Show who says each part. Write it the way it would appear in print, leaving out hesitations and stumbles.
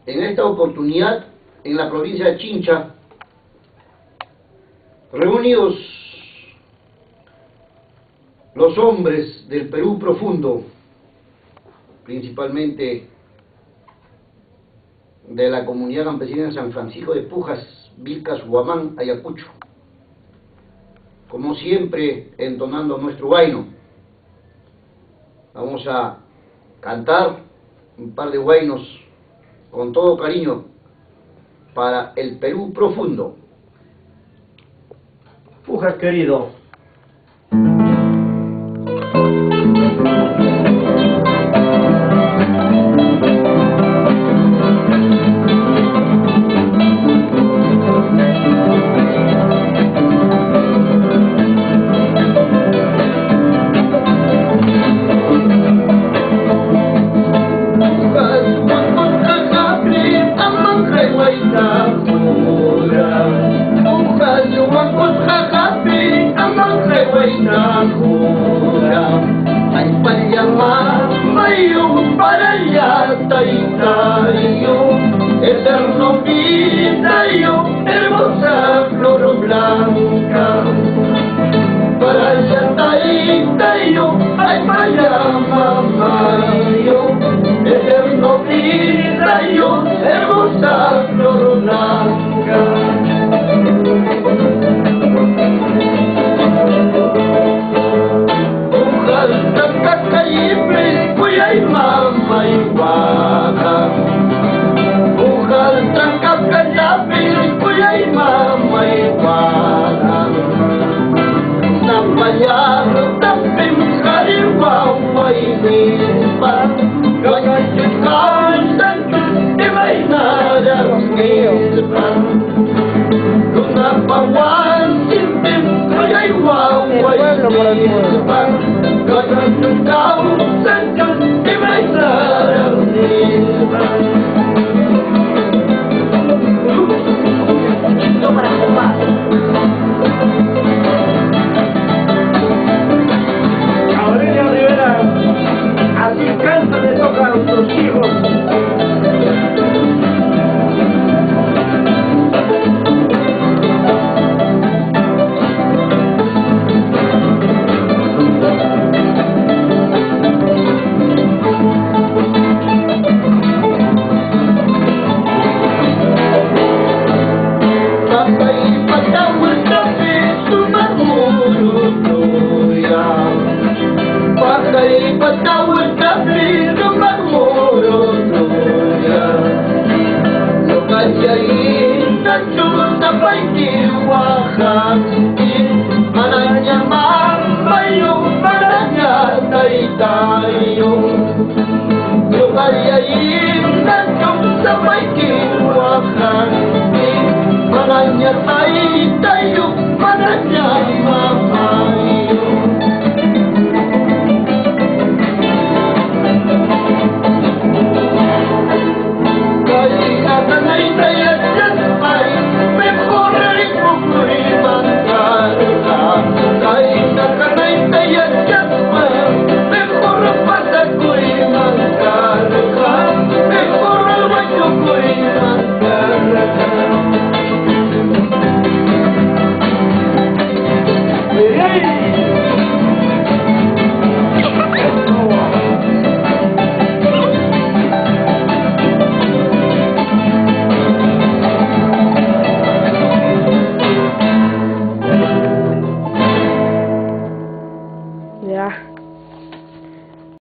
Speaker 1: en esta oportunidad en la provincia de Chincha, reunidos los hombres del Perú profundo, principalmente de la comunidad campesina de San Francisco de Pujas, Vilcas, Huamán, Ayacucho, como siempre entonando nuestro huayno. Vamos a cantar un par de huaynos con todo cariño para el Perú profundo.
Speaker 2: Pujas querido,
Speaker 3: eterno pidayo, hermosa flor blanca. Para allá taitayo, ay para mamayo, eterno pidayo, hermosa flor blanca. Ojalá cacayipres, voy a ir mamá y guaga.